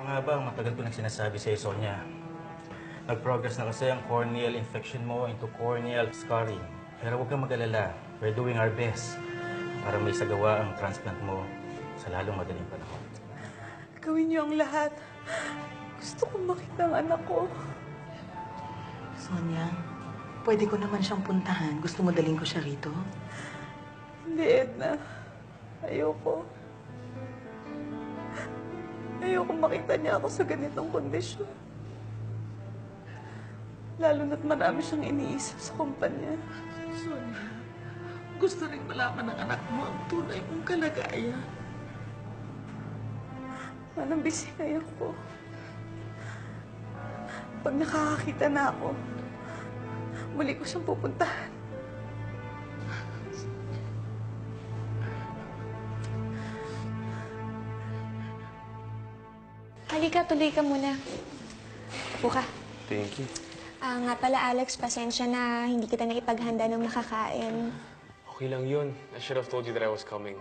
nga ba, matagal ko nang sinasabi sa'yo, Sonia. Nag-progress na kasi ang corneal infection mo into corneal scarring. Pero huwag kang mag-alala. We're doing our best para may sagawa ang transplant mo sa lalong madaling panahon. Gawin niyo ang lahat. Gusto kong makita ang anak ko. Sonia, pwede ko naman siyang puntahan. Gusto mo daling ko siya rito? Hindi, Edna. Ayoko. Ayoko makita niya ako sa ganitong kondisyon. Lalo na't marami siyang iniisip sa kumpanya. Sonia, gusto rin malaman ng anak mo ang tunay mong kalagayan. Manang busy ngayon ko. Pag nakakakita na ako, muli ko siyang pupuntahan. Halika, tuloy ka muna. Upo ka. Thank you. Nga pala, Alex, pasensya na hindi kita naipaghanda ng makakain. Okay lang yun. I should have told you that I was coming.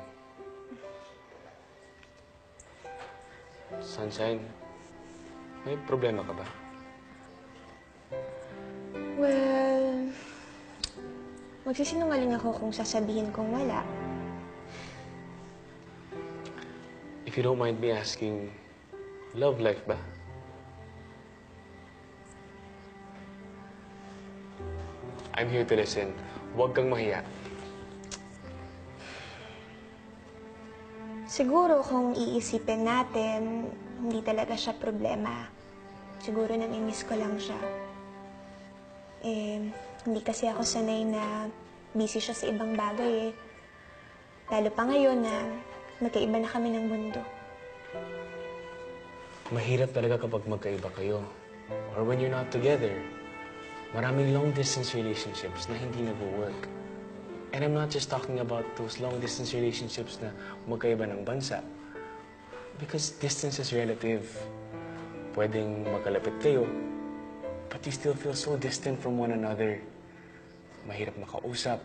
Sunshine, may problema ka ba? Well, magsisinungaling ako kung sasabihin kong wala. If you don't mind me asking, love life ba? I'm here to listen. Huwag kang mahiya. Siguro kung iisipin natin, hindi talaga siya problema. Siguro namimiss ko lang siya. Hindi kasi ako sanay na busy siya sa ibang bagay eh. Lalo pa ngayon na magkaiba na kami ng mundo. Mahirap talaga kapag magkaiba kayo. Or when you're not together. Maraming long-distance relationships na hindi nag-work. And I'm not just talking about those long-distance relationships na magkaiba ng bansa. Because distance is relative. Pwedeng magkalapit kayo, but you still feel so distant from one another. Mahirap makausap,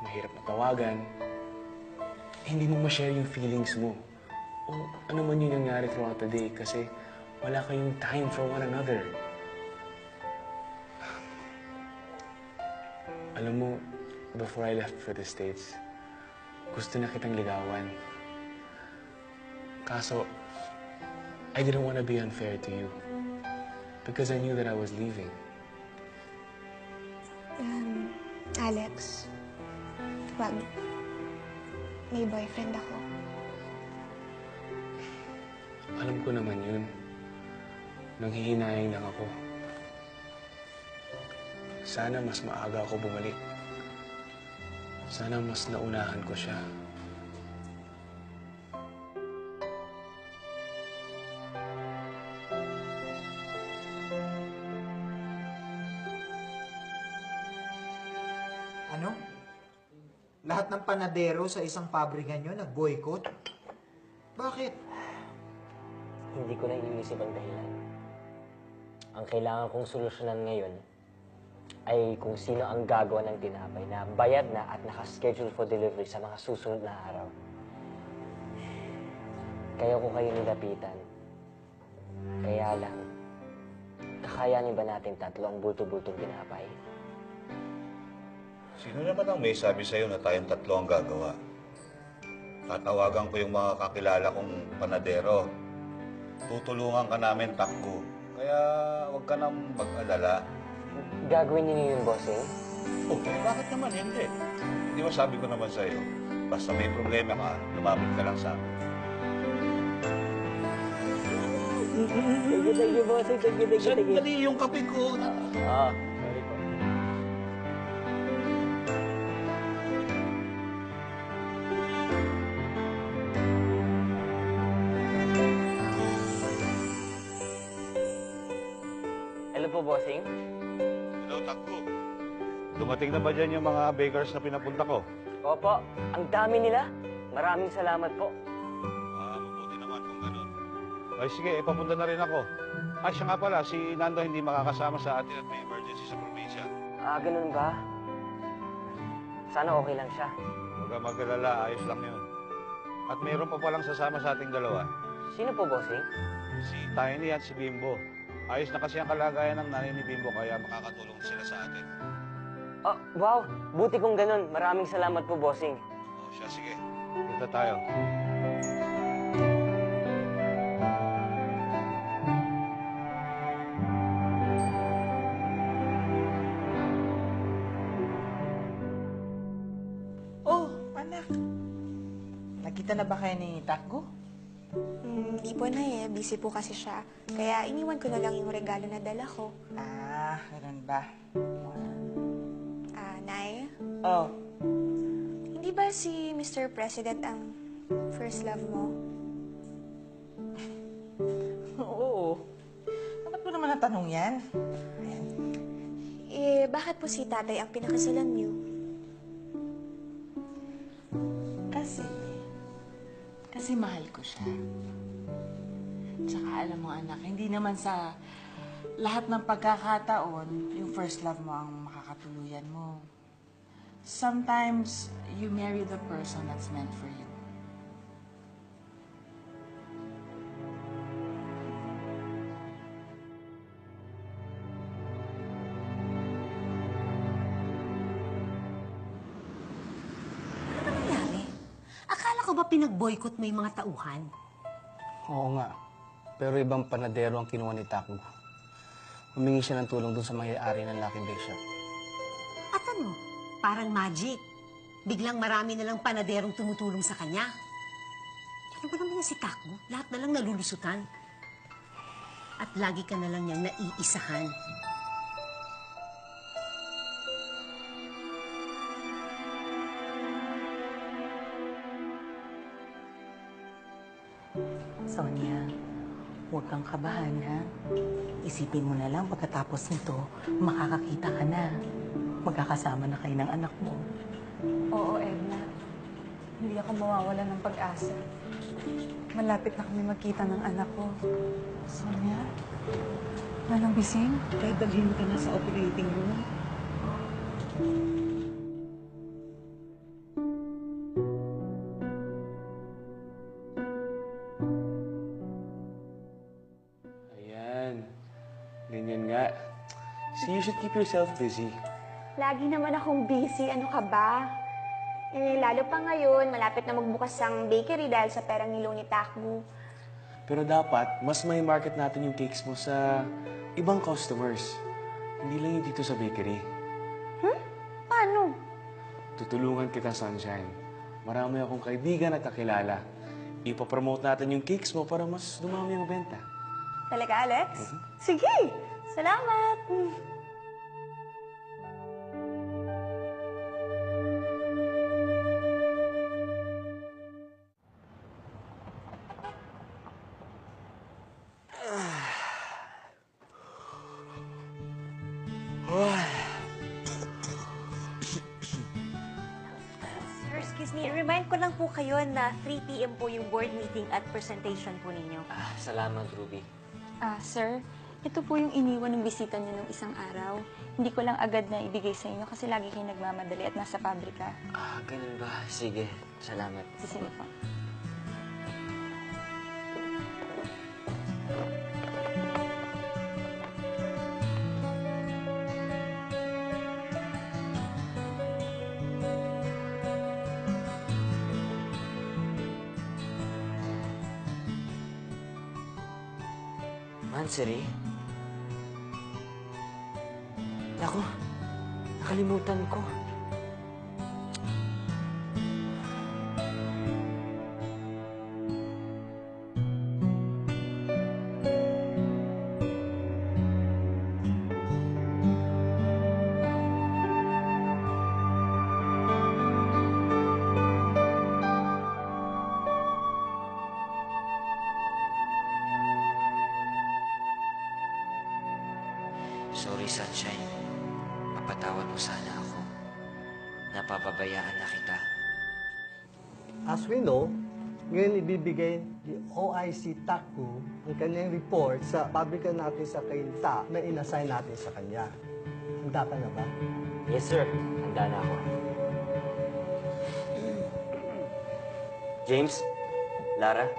mahirap matawagan. Hindi mo ma-share yung feelings mo. O ano man yung nangyari throughout the day kasi wala kayong time for one another. Alam mo, before I left for the States, gusto na kitang ligawan. Kaso, I didn't want to be unfair to you. Because I knew that I was leaving. Alex, wag. May boyfriend ako. Alam ko naman yun. Nanghihinayang lang ako. Sana mas maaga ako bumalik. Sana mas naunahan ko siya. Ano? Lahat ng panadero sa isang pabrika nyo nag-boycott? Bakit? Hindi ko na iniisip ang dahilan. Ang kailangan kong solusyonan ngayon ay kung sino ang gagawa ng tinapay na bayad na at nakaschedule for delivery sa mga susunod na araw. Kaya ko kayo nilapitan. Kaya lang, kakayanin ba natin tatlo ang bulto-bultong tinapay? Sino naman ang may sabi sa'yo na tayong tatlo ang gagawa? Tatawagan ko yung mga kakilala kong panadero. Tutulungan ka namin takbo. Kaya huwag ka nang mag-alala. Gagawin niyo yun, bossing? Okay, bakit naman hindi? Di ba sabi ko naman sa'yo, basta may problema ka, lumapit ka lang sa akin. Thank you, bossing. Thank you. Sandali yung kape ko. Sorry po. Hello po, bossing. Hello, takbo. Dumating na ba dyan yung mga bakers na pinapunta ko? Opo, ang dami nila. Maraming salamat po. Mabuti naman kung ganun. Ay sige, papunta na rin ako. Ay, siya nga pala, si Nando hindi makakasama sa atin at may emergency sa probinsya. Ganun ba? Sana okay lang siya. Huwag kang mag-alala, ayos lang yun. At mayroon pa palang sasama sa ating dalawa. Sino po, bossing? Si Tiny at si Bimbo. Ayos na kasi ang kalagayan ng nanay ni Bimbo kaya makakatulong sila sa atin. Oh, wow! Buti kung ganun. Maraming salamat po, bossing. O siya, sige. Punta tayo. Oh, anak. Nakita na ba kayo ni Takgo? Hindi po na busy po kasi siya. Kaya iniwan ko na lang yung regalo na dala ko. Ah, ganun ba? Nay, Oh, hindi ba si Mr. President ang first love mo? oo. Bakit mo naman natanong yan? Bakit po si tatay ang pinakasalan niyo? Kasi mahal ko siya. Tsaka alam mo anak, hindi naman sa lahat ng pagkakataon, yung first love mo ang makakatuluyan mo. Sometimes, you marry the person that's meant for you. Ano nangyari? Akala ko ba pinag-boycott mo yung mga tauhan? Oo nga. Pero ibang panadero ang kinuha ni Takbo. Humingi siya ng tulong dun sa may-ari ng Lucky Bake Shop. At ano? Parang magic. Biglang marami na lang panaderong tumutulong sa kanya. Ano ba naman si Takbo? Lahat na lang nalulusutan. At lagi ka na lang niyang naiisahan. Sonia, huwag kang kabahan, ha? Isipin mo na lang pagkatapos nito, makakakita ka na. Magkakasama na kayo ng anak mo. Oo, Edna. Hindi ako mawawala ng pag-asa. Malapit na kami magkita ng anak ko. Sonia, walang bising? Kahit dalhin ka na sa operating room. Ayan. Ganyan nga. See, you should keep yourself busy. Lagi naman akong busy. Ano ka ba? Lalo pa ngayon, malapit na magbukas ang bakery dahil sa perang nilo ni Takbo. Pero dapat, mas may market natin yung cakes mo sa ibang customers. Hindi lang yung dito sa bakery. Paano? Tutulungan kita, Sunshine. Marami akong kaibigan at kakilala. Ipapromote natin yung cakes mo para mas dumami ang benta. Talaga, Alex? Sige! Salamat! Sir, excuse me. Remind ko lang po kayo na 3 p.m. po yung board meeting at presentation po ninyo. Salamat, Ruby. Sir, ito po yung iniwan ng bisita niyo nung isang araw. Hindi ko lang agad na ibigay sa inyo kasi lagi kayo nagmamadali at nasa pabrika. Ganun ba? Sige, salamat. Sige po. Manseri? Naku, nakalimutan ko. Sorry, Sunshine. Mapatawad mo sana ako. Napapabayaan na kita. As we know, ngayon ibibigay ni OIC Takbo ang kanyang report sa pabrika natin sa Kainta na inassign natin sa kanya. Handa ka na ba? Yes, sir. Handa na ako. James? Lara?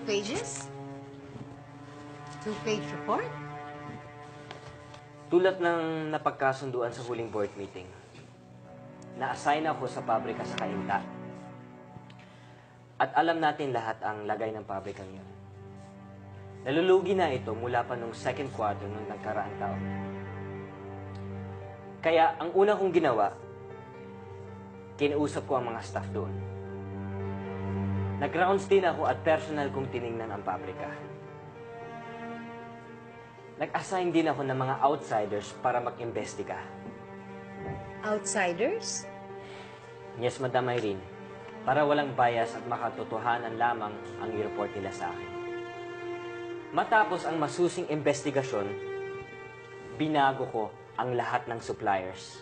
pages? 2-page report? Tulad ng napagkasunduan sa huling board meeting, na-assign ako sa pabrika sa Kainta. At alam natin lahat ang lagay ng pabrikang yun. Nalulugi na ito mula pa nung second quarter nung nagkaraang taon. Kaya ang una kong ginawa, kinausap ko ang mga staff doon. Nag-rounds din ako at personal kong tiningnan ang pabrika. Nag-assign din ako ng mga outsiders para mag-imbestiga. Outsiders? Yes, Madam Irene. Para walang bias at makatotohanan lamang ang i-report nila sa akin. Matapos ang masusing investigasyon, binago ko ang lahat ng suppliers.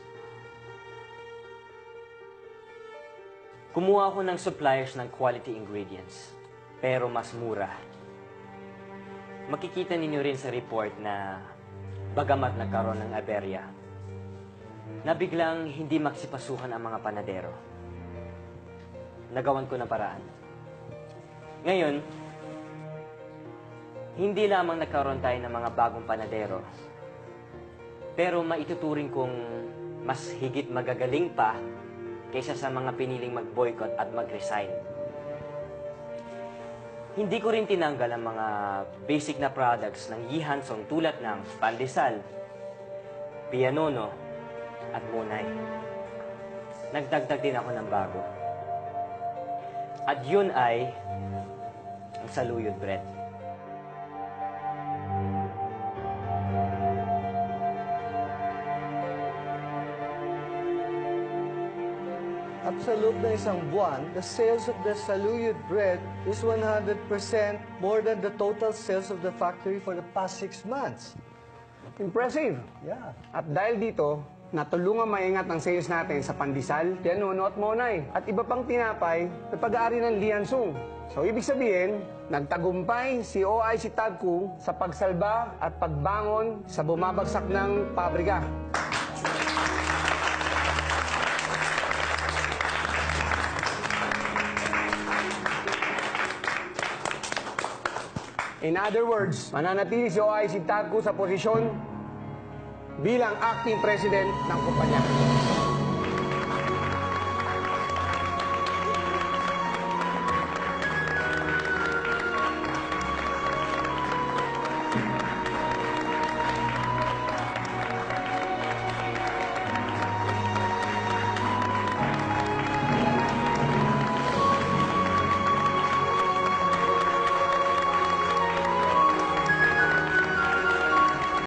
Kumuha ako ng suppliers ng quality ingredients, pero mas mura. Makikita ninyo rin sa report na bagamat nagkaroon ng aberya, na biglang hindi magsipasukan ang mga panadero. Nagawan ko ng paraan. Ngayon, hindi lamang nagkaroon tayo ng mga bagong panadero, pero maituturing kong mas higit magagaling pa kaysa sa mga piniling mag-boycott at mag-resign. Hindi ko rin tinanggal ang mga basic na products ng Yi Hansong tulad ng pandesal, pianono, at munay. Nagdagdag din ako ng bago. At yun ay ang saluyot bread. At sa loob ng isang buwan, the sales of the saluyot bread is 100% more than the total sales of the factory for the past 6 months. Impressive. Yeah. At dahil dito, natulungan maingat ang sales natin sa pandesal, pianono at monay. At iba pang tinapay na pag-aari ng Li Hansong. So ibig sabihin, nagtagumpay si OIC Tagco sa pagsalba at pagbangon sa bumabagsak ng pabrika. In other words, mananatili si OIC Tagco sa posisyon bilang acting president ng kumpanya.